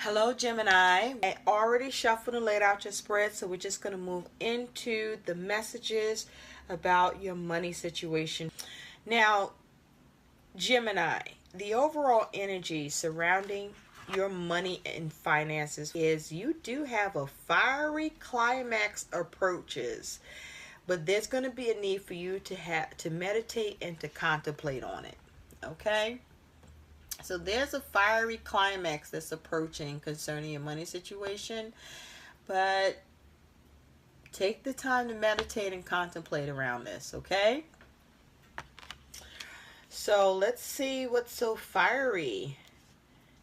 Hello, Gemini. I already shuffled and laid out your spread, so we're just going to move into the messages about your money situation. Now, Gemini, the overall energy surrounding your money and finances is you do have a fiery climax approaches, but there's going to be a need for you to meditate and to contemplate on it. Okay? So there's a fiery climax that's approaching concerning your money situation, but take the time to meditate and contemplate around this, okay? So let's see what's so fiery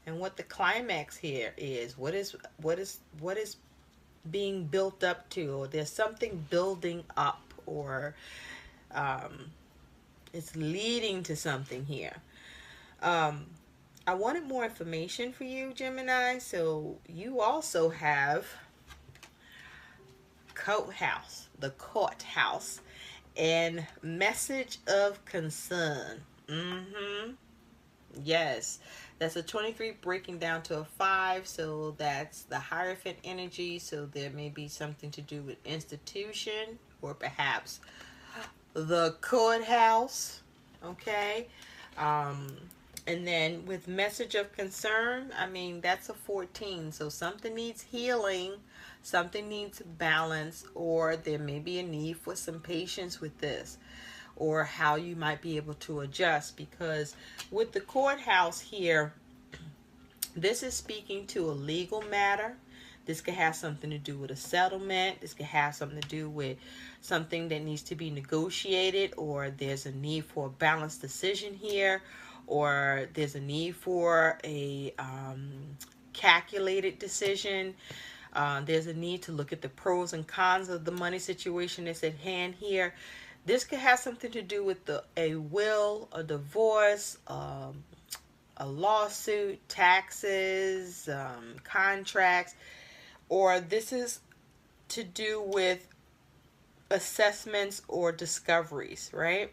and what the climax here is. What is being built up to, or there's something building up, or it's leading to something here. I wanted more information for you, Gemini, so you also have the courthouse, and message of concern. Yes, that's a 23 breaking down to a 5, so that's the Hierophant energy, so there may be something to do with institution or perhaps the courthouse, okay? And then with message of concern, I mean, that's a 14. So something needs healing, something needs balance, or there may be a need for some patience with this, or how you might be able to adjust. Because with the courthouse here, this is speaking to a legal matter. This could have something to do with a settlement. This could have something to do with something that needs to be negotiated, or there's a need for a balanced decision here, or there's a need for a calculated decision. There's a need to look at the pros and cons of the money situation that's at hand here. This could have something to do with a will, a divorce, a lawsuit, taxes, contracts, or this is to do with assessments or discoveries, right?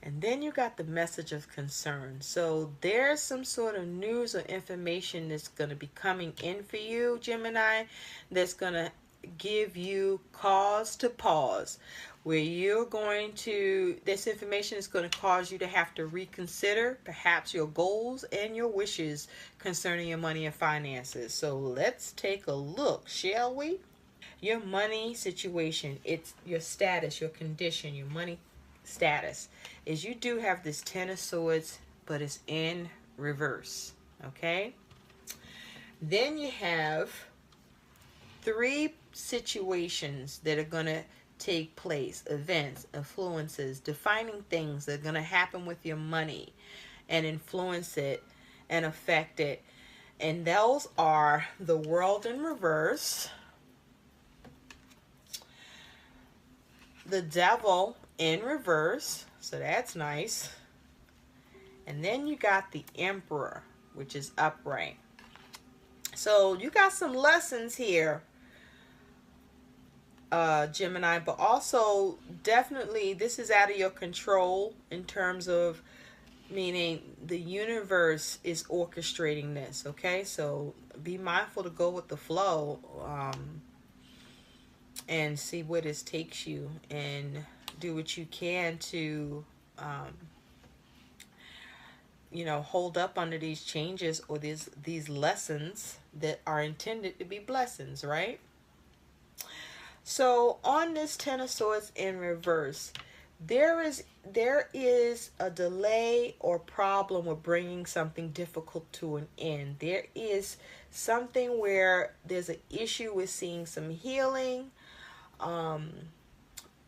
And then you got the message of concern. So there's some sort of news or information that's going to be coming in for you, Gemini, that's going to give you cause to pause, where you're going to, this information is going to cause you to have to reconsider perhaps your goals and your wishes concerning your money and finances. So let's take a look, shall we? Your money situation, it's your status, your condition, your money status, is you do have this Ten of Swords, but it's in reverse, okay? Then you have 3 situations that are going to take place, events, influences, defining things that are going to happen with your money and influence it and affect it. And those are the World in reverse, the Devil in reverse, so that's nice. And then you got the Emperor, which is upright. So you got some lessons here, Gemini, but also definitely this is out of your control in terms of, meaning the universe is orchestrating this, okay? So be mindful to go with the flow and see where this takes you, and do what you can to you know, hold up under these changes or these lessons that are intended to be blessings, right? So on this Ten of Swords in reverse, there is a delay or problem with bringing something difficult to an end. There is something where there's an issue with seeing some healing,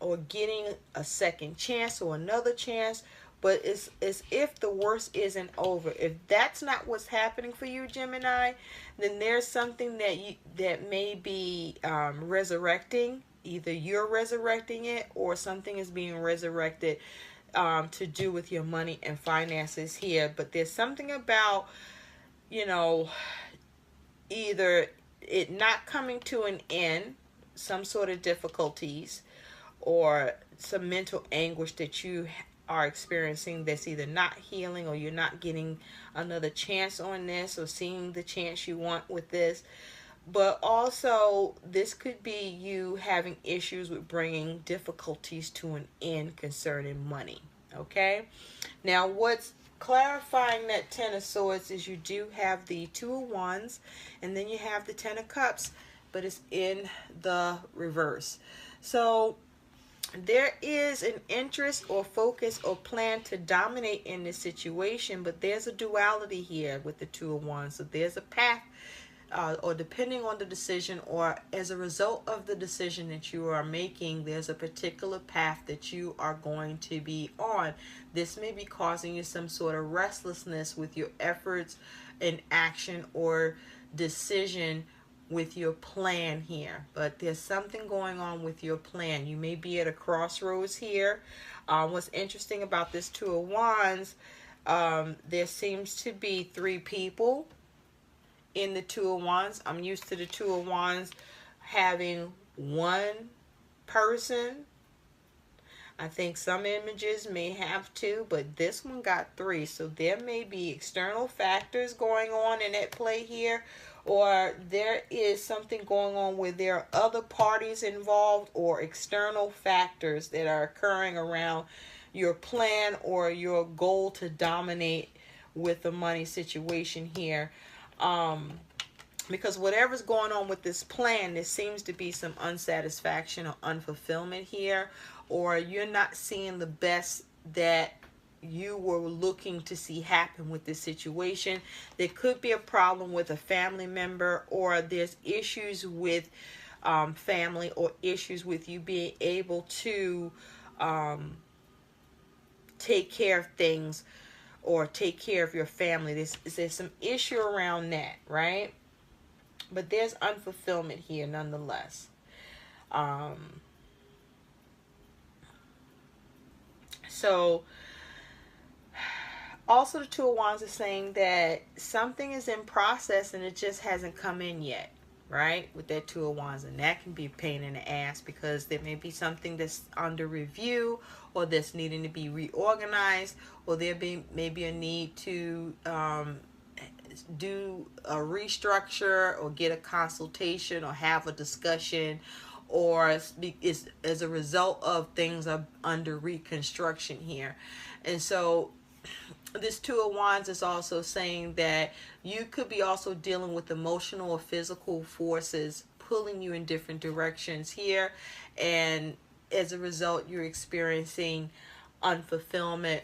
or getting a second chance or another chance, but it's as if the worst isn't over. If that's not what's happening for you, Gemini, then there's something that may be resurrecting. Either you're resurrecting it, or something is being resurrected to do with your money and finances here. But there's something about, you know, either it not coming to an end, some sort of difficulties, or some mental anguish that you are experiencing that's either not healing, or you're not getting another chance on this, or seeing the chance you want with this. But also, this could be you having issues with bringing difficulties to an end concerning money. Okay? Now, what's clarifying that Ten of Swords is you do have the Two of Wands, and then you have the Ten of Cups, but it's in the reverse. So, there is an interest or focus or plan to dominate in this situation, but there's a duality here with the Two of Wands. So there's a path, or depending on the decision, or as a result of the decision that you are making, there's a particular path that you are going to be on. This may be causing you some sort of restlessness with your efforts and action or decision with your plan here. But there's something going on with your plan. You may be at a crossroads here. What's interesting about this Two of Wands, there seems to be three people in the Two of Wands. I'm used to the Two of Wands having one person. I think some images may have two, but this one got three. So there may be external factors going on and at play here, or there is something going on where there are other parties involved, or external factors that are occurring around your plan or your goal to dominate with the money situation here. Because whatever's going on with this plan, there seems to be some unsatisfaction or unfulfillment here, or you're not seeing the best that you were looking to see happen with this situation. There could be a problem with a family member, or there's issues with family, or issues with you being able to take care of things or take care of your family. There's some issue around that, right? But there's unfulfillment here nonetheless. So also the Two of Wands is saying that something is in process and it just hasn't come in yet, right? With that Two of Wands, and that can be a pain in the ass, because there may be something that's under review, or that's needing to be reorganized, or there may be a need to do a restructure, or get a consultation, or have a discussion, or it's as a result of things are under reconstruction here. And so this Two of Wands is also saying that you could be also dealing with emotional or physical forces pulling you in different directions here, and as a result you're experiencing unfulfillment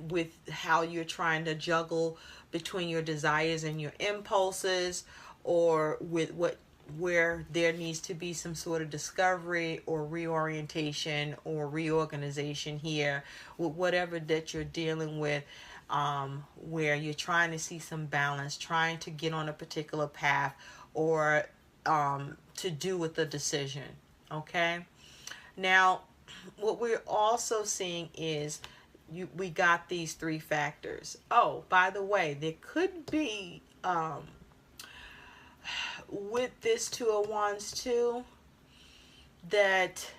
with how you're trying to juggle between your desires and your impulses, or with where there needs to be some sort of discovery or reorientation or reorganization here with whatever that you're dealing with, where you're trying to see some balance, trying to get on a particular path, or to do with the decision. Okay, now what we're also seeing is we got these three factors. Oh, by the way, there could be with this Two of Wands too, that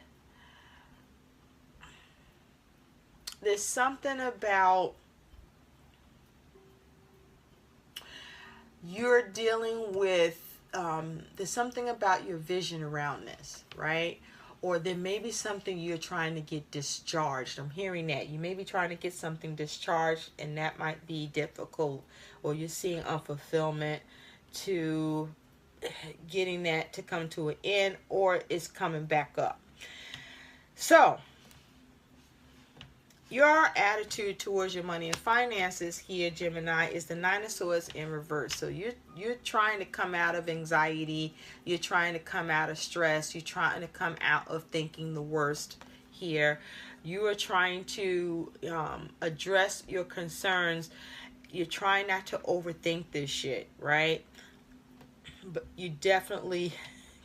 there's something about you're dealing with there's something about your vision around this, right? Or there may be something you're trying to get discharged. I'm hearing that you may be trying to get something discharged, and that might be difficult, or you're seeing unfulfillment to getting that to come to an end, or it's coming back up. So your attitude towards your money and finances here, Gemini, is the Nine of Swords in reverse. So you're trying to come out of anxiety, you're trying to come out of stress, you're trying to come out of thinking the worst here. You are trying to address your concerns. You're trying not to overthink this shit, right? But you definitely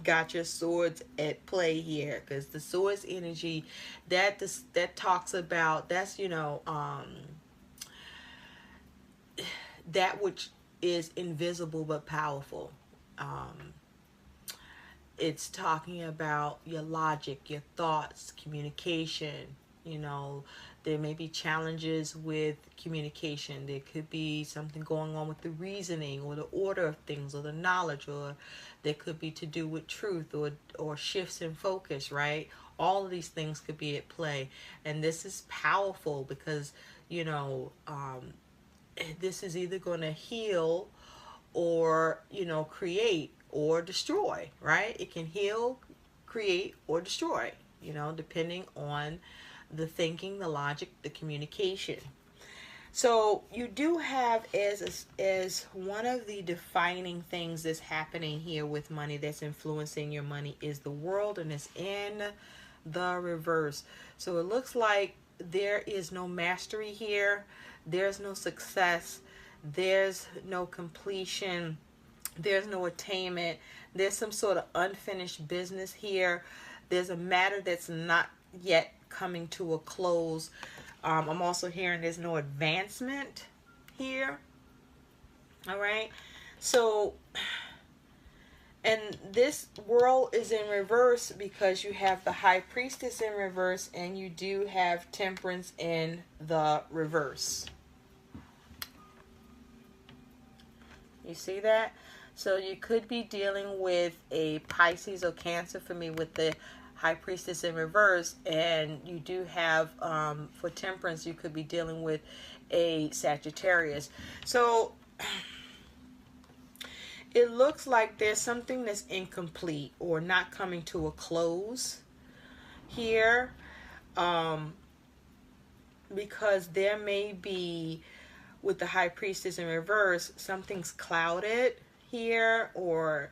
got your swords at play here, because the swords energy that talks about, that's, you know, that which is invisible but powerful. It's talking about your logic, your thoughts, communication, You know, there may be challenges with communication. There could be something going on with the reasoning or the order of things or the knowledge, or there could be to do with truth or shifts in focus, right? All of these things could be at play. And this is powerful because, you know, this is either going to heal or, you know, create or destroy, right? It can heal, create, or destroy, you know, depending on the thinking, the logic, the communication. So you do have as one of the defining things that's happening here with money that's influencing your money is the world, and it's in the reverse. So it looks like there is no mastery here. There's no success. There's no completion. There's no attainment. There's some sort of unfinished business here. There's a matter that's not yet coming to a close. I'm also hearing there's no advancement here. All right. So, and this world is in reverse because you have the High Priestess in reverse and you do have Temperance in the reverse. You see that? So you could be dealing with a Pisces or Cancer for me with the High Priestess in reverse, and you do have for Temperance you could be dealing with a Sagittarius. So it looks like there's something that's incomplete or not coming to a close here, because there may be, with the High Priestess in reverse, something's clouded here, or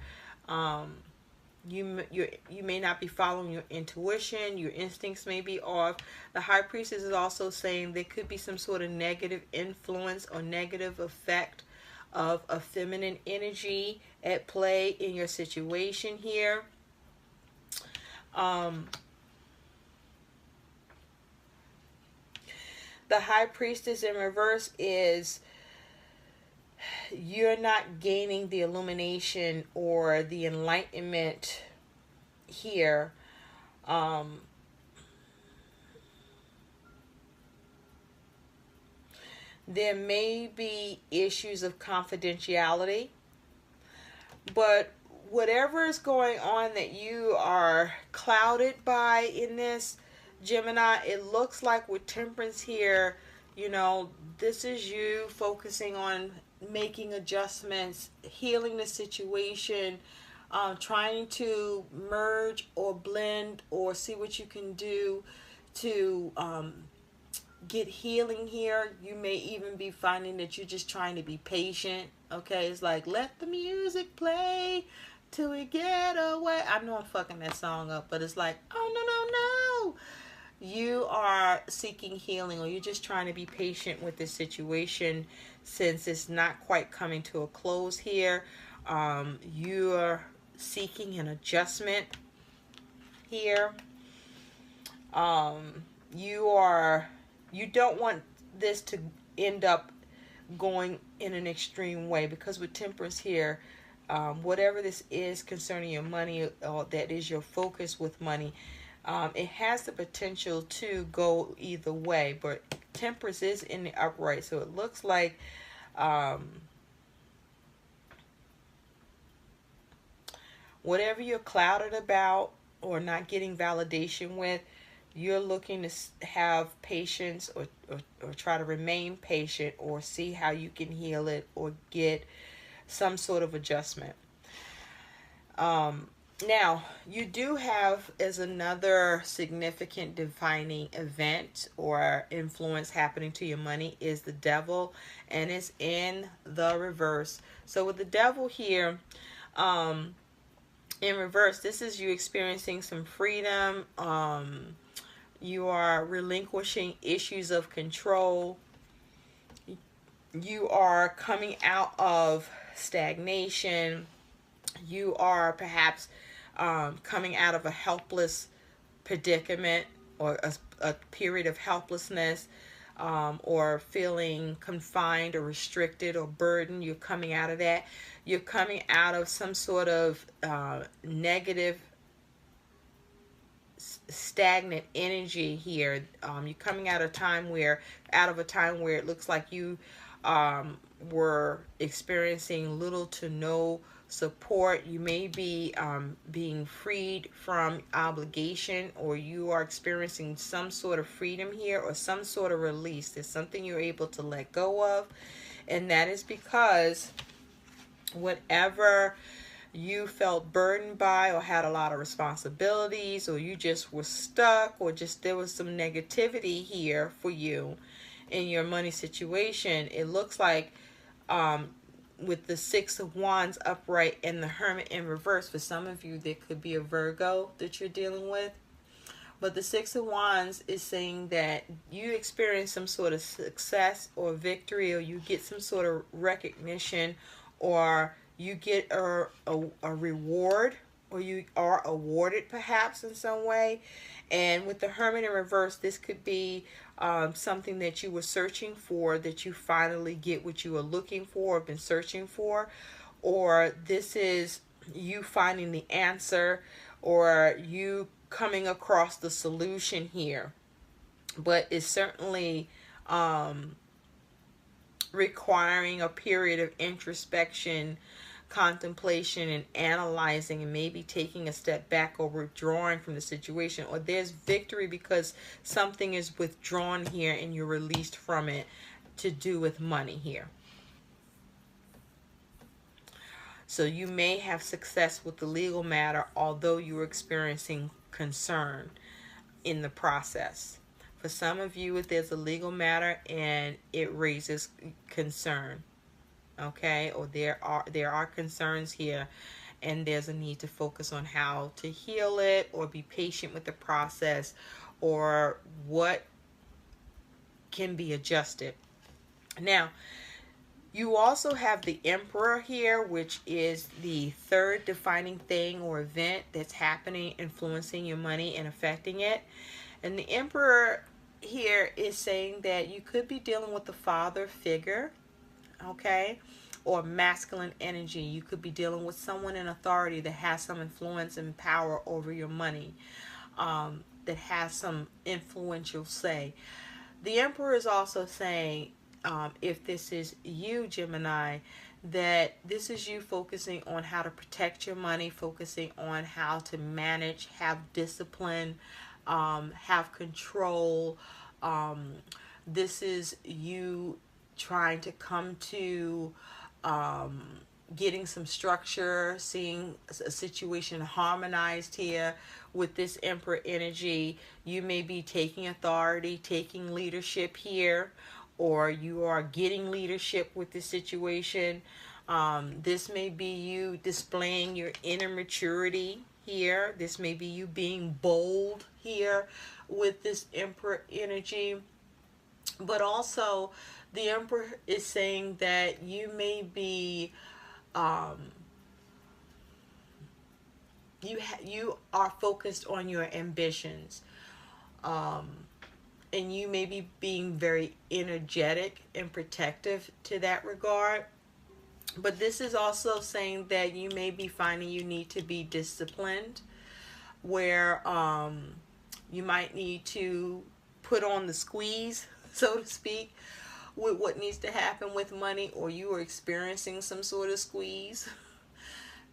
you may not be following your intuition. Your instincts may be off. The High Priestess is also saying there could be some sort of negative influence or negative effect of a feminine energy at play in your situation here. The High Priestess in reverse is you're not gaining the illumination or the enlightenment here. There may be issues of confidentiality, but whatever is going on that you are clouded by in this, Gemini, it looks like with Temperance here, you know, this is you focusing on making adjustments, healing the situation, trying to merge or blend or see what you can do to get healing here. You may even be finding that you're just trying to be patient. Okay, it's like, let the music play till we get away. I know I'm fucking that song up, but it's like, oh, no, no, no. You are seeking healing, or you're just trying to be patient with this situation since it's not quite coming to a close here. You're seeking an adjustment here. You don't want this to end up going in an extreme way, because with Temperance here, whatever this is concerning your money, or that is your focus with money, it has the potential to go either way. But Temperance is in the upright, so it looks like whatever you're clouded about or not getting validation with, you're looking to have patience, or try to remain patient, or see how you can heal it or get some sort of adjustment. Now, you do have, as another significant defining event or influence happening to your money, is the Devil, and it's in the reverse. So with the Devil here, in reverse, this is you experiencing some freedom. You are relinquishing issues of control. You are coming out of stagnation. You are perhaps coming out of a helpless predicament, or a period of helplessness, or feeling confined or restricted or burdened. You're coming out of that. You're coming out of some sort of negative stagnant energy here. You're coming out of a time where it looks like you were experiencing little to no support. You may be being freed from obligation, or you are experiencing some sort of freedom here, or some sort of release. There's something you're able to let go of, and that is because whatever you felt burdened by, or had a lot of responsibilities, or you just were stuck, or just there was some negativity here for you in your money situation, it looks like with the Six of Wands upright and the Hermit in reverse, for some of you there could be a Virgo that you're dealing with. But the Six of Wands is saying that you experience some sort of success or victory, or you get some sort of recognition, or you get a reward, or you are awarded perhaps in some way. And with the Hermit in reverse, this could be something that you were searching for, that you finally get what you were looking for or been searching for. Or this is you finding the answer, or you coming across the solution here. But it's certainly requiring a period of introspection, contemplation, and analyzing, and maybe taking a step back or withdrawing from the situation. Or there's victory because something is withdrawn here and you're released from it, to do with money here. So you may have success with the legal matter, although you're experiencing concern in the process. For some of you, there's a legal matter and it raises concern. Okay, or there are concerns here, and there's a need to focus on how to heal it, or be patient with the process, or what can be adjusted. Now, you also have the Emperor here, which is the third defining thing or event that's happening, influencing your money and affecting it. And the Emperor here is saying that you could be dealing with the father figure, okay, or masculine energy. You could be dealing with someone in authority that has some influence and power over your money, that has some influential say. The Emperor is also saying, if this is you, Gemini, that this is you focusing on how to protect your money, focusing on how to manage, have discipline, have control. This is you trying to come to getting some structure, seeing a situation harmonized here with this Emperor energy. You may be taking authority, taking leadership here, or you are getting leadership with this situation. This may be you displaying your inner maturity here. This may be you being bold here with this Emperor energy. But also, the Emperor is saying that you may be you are focused on your ambitions, and you may be being very energetic and protective to that regard. But this is also saying that you may be finding you need to be disciplined, where you might need to put on the squeeze, so to speak, with what needs to happen with money, or you are experiencing some sort of squeeze.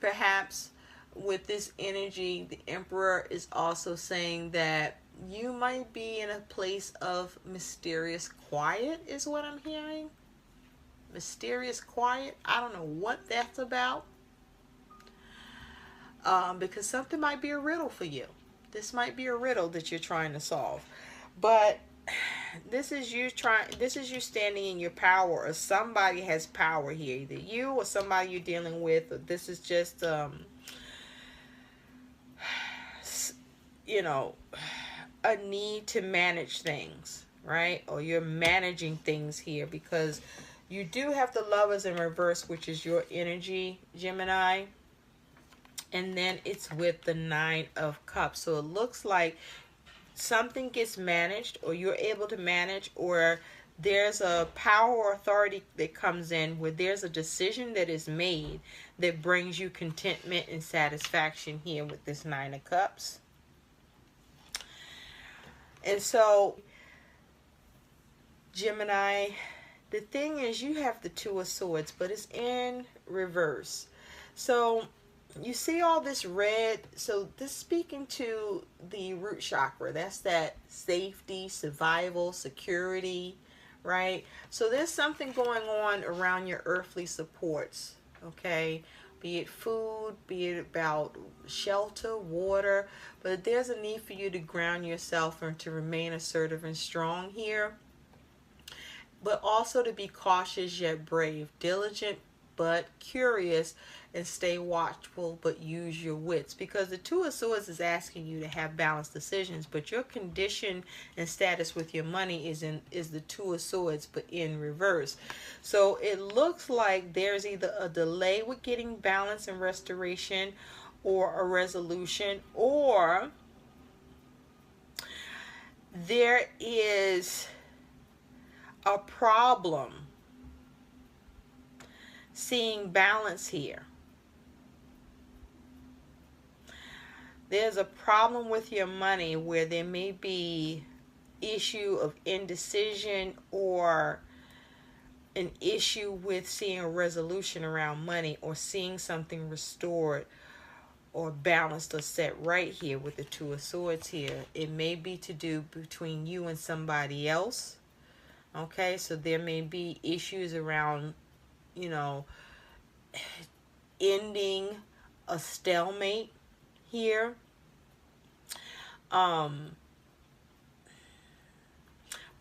Perhaps with this energy, the Emperor is also saying that you might be in a place of mysterious quiet, is what I'm hearing. Mysterious quiet. I don't know what that's about. Because something might be a riddle for you. This might be a riddle that you're trying to solve. But this is you standing in your power, or somebody has power here. Either you or somebody you're dealing with, or this is just you know, a need to manage things, right? Or you're managing things here, because you do have the Lovers in reverse, which is your energy, Gemini. And then it's with the Nine of Cups. So it looks like something gets managed, or you're able to manage, or there's a power or authority that comes in where there's a decision that is made that brings you contentment and satisfaction here with this Nine of Cups. And so, Gemini, the thing is, you have the Two of Swords, but it's in reverse. So you see all this red. So this speaking to the root chakra. That's that safety, survival, security, right? So there's something going on around your earthly supports, okay? Be it food, be it about shelter, water, but there's a need for you to ground yourself and to remain assertive and strong here, but also to be cautious yet brave, diligent but curious, and stay watchful but use your wits, because the Two of Swords is asking you to have balanced decisions, but your condition and status with your money is the Two of Swords but in reverse. So it looks like there's either a delay with getting balance and restoration, or a resolution, or there is a problem seeing balance here. There's a problem with your money where there may be issue of indecision, or an issue with seeing a resolution around money, or seeing something restored or balanced or set right here with the Two of Swords here. It may be to do between you and somebody else. Okay, so there may be issues around, you know, ending a stalemate here. But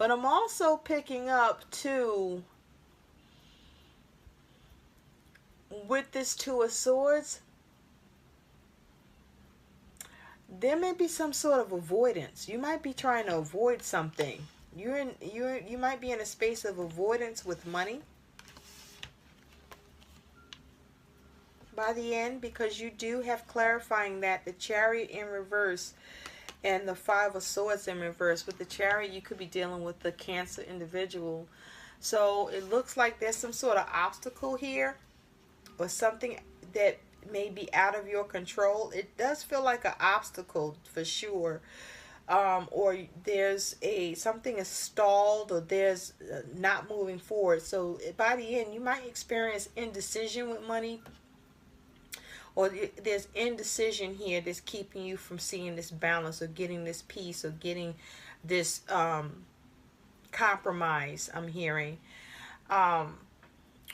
I'm also picking up too, with this Two of Swords, there may be some sort of avoidance. You might be trying to avoid something. You might be in a space of avoidance with money by the end, because you do have clarifying that the Chariot in reverse and the Five of Swords in reverse. With the Chariot, you could be dealing with the Cancer individual. So it looks like there's some sort of obstacle here, or something that may be out of your control. It does feel like an obstacle for sure. Or there's something is stalled, or there's not moving forward. So by the end, you might experience indecision with money, or there's indecision here that's keeping you from seeing this balance, or getting this peace, or getting this compromise, I'm hearing,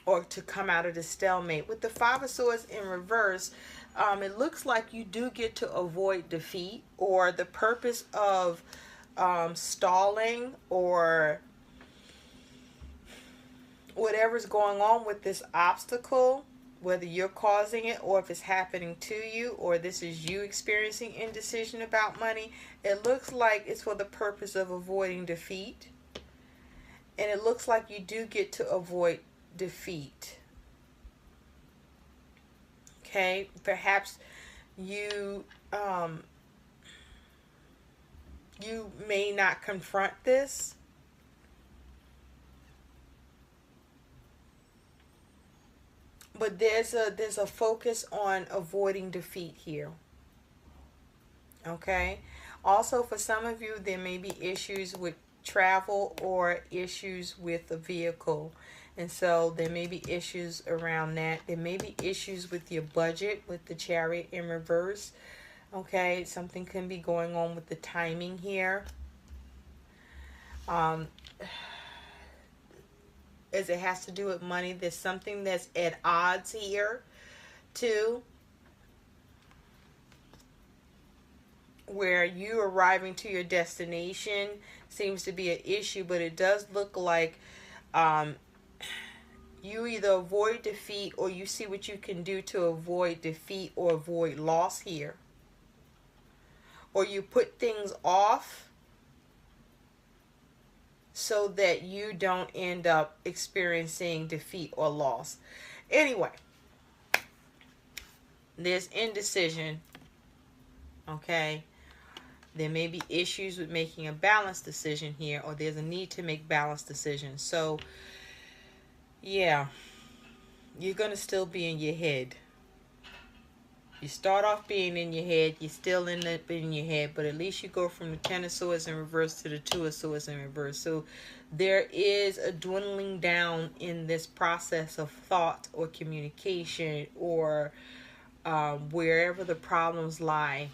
or to come out of the stalemate. With the Five of Swords in reverse, it looks like you do get to avoid defeat, or the purpose of stalling, or whatever's going on with this obstacle, whether you're causing it, or if it's happening to you, or this is you experiencing indecision about money. It looks like it's for the purpose of avoiding defeat, and it looks like you do get to avoid defeat. Okay, perhaps you you may not confront this, but there's a focus on avoiding defeat here. Okay, also for some of you, there may be issues with travel, or issues with a vehicle. And so there may be issues around that. There may be issues with your budget with the Chariot in reverse. Okay, something can be going on with the timing here. As it has to do with money, there's something that's at odds here too, where you arriving to your destination seems to be an issue, but it does look like you either avoid defeat, or you see what you can do to avoid defeat or avoid loss here. Or you put things off so that you don't end up experiencing defeat or loss. Anyway, there's indecision. Okay. There may be issues with making a balanced decision here, or there's a need to make balanced decisions. So yeah, you're going to still be in your head. You start off being in your head, you still end up in your head, but at least you go from the Ten of Swords in reverse to the Two of Swords in reverse. So there is a dwindling down in this process of thought or communication, or wherever the problems lie,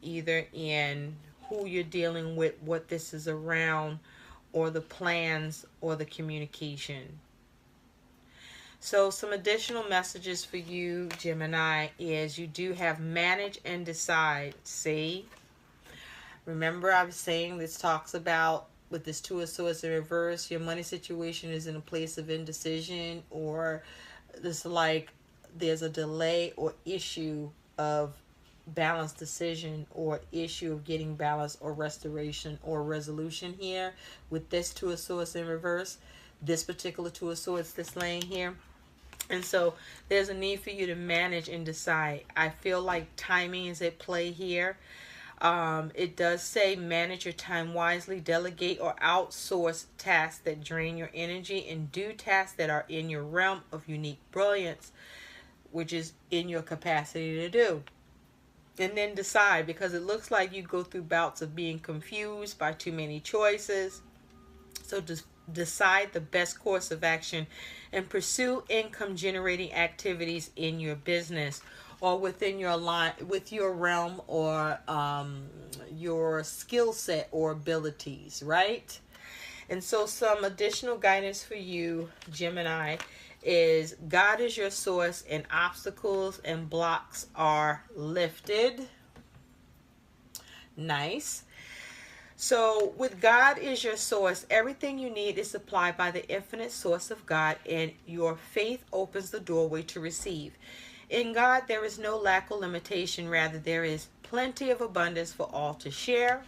either in who you're dealing with, what this is around, or the plans or the communication. So some additional messages for you, Gemini, is you do have manage and decide. See? Remember I was saying this talks about, with this Two of Swords in reverse, your money situation is in a place of indecision, or this, like, there's a delay or issue of balanced decision, or issue of getting balance or restoration or resolution here with this Two of Swords in reverse, this particular Two of Swords that's laying here. And so there's a need for you to manage and decide. I feel like timing is at play here. It does say manage your time wisely, delegate or outsource tasks that drain your energy, and do tasks that are in your realm of unique brilliance, which is in your capacity to do. And then decide, because it looks like you go through bouts of being confused by too many choices. So just decide the best course of action and pursue income generating activities in your business or within your line, with your realm, or your skill set or abilities, right? And so some additional guidance for you, Gemini, is God is your source and obstacles and blocks are lifted. Nice. So with God is your source, everything you need is supplied by the infinite source of God, and your faith opens the doorway to receive. In God, there is no lack or limitation. Rather, there is plenty of abundance for all to share.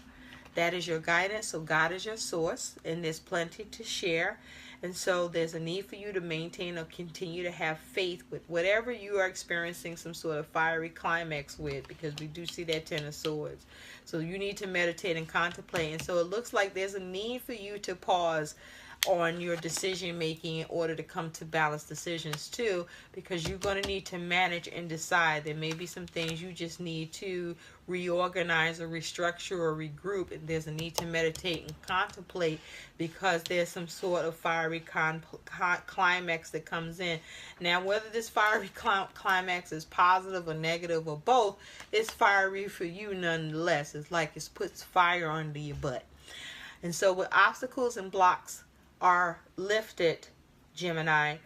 That is your guidance. So God is your source, and there's plenty to share. And so there's a need for you to maintain or continue to have faith with whatever you are experiencing some sort of fiery climax with, because we do see that Ten of Swords. So you need to meditate and contemplate. And so it looks like there's a need for you to pause on your decision making in order to come to balanced decisions too, because you're going to need to manage and decide. There may be some things you just need to reorganize or restructure or regroup, and there's a need to meditate and contemplate, because there's some sort of fiery climax that comes in. Now, whether this fiery climax is positive or negative or both, it's fiery for you nonetheless. It's like it puts fire under your butt. And so with obstacles and blocks are lifted, Gemini,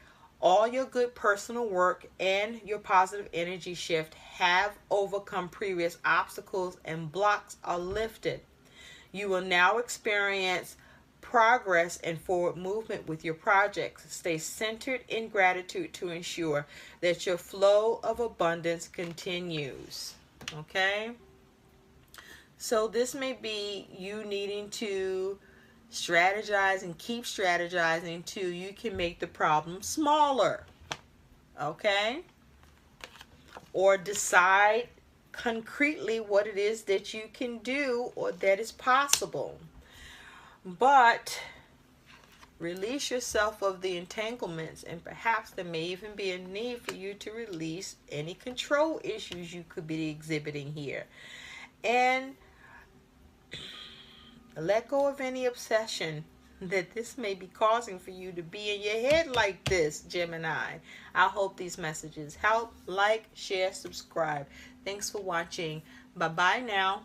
all your good personal work and your positive energy shift have overcome previous obstacles, and blocks are lifted. You will now experience progress and forward movement with your projects. Stay centered in gratitude to ensure that your flow of abundance continues. Okay? So this may be you needing to strategize and keep strategizing until you can make the problem smaller. Okay? Or decide concretely what it is that you can do or that is possible. But release yourself of the entanglements, and perhaps there may even be a need for you to release any control issues you could be exhibiting here. And let go of any obsession that this may be causing for you to be in your head like this, Gemini. I hope these messages help. Like, share, subscribe. Thanks for watching. Bye-bye now.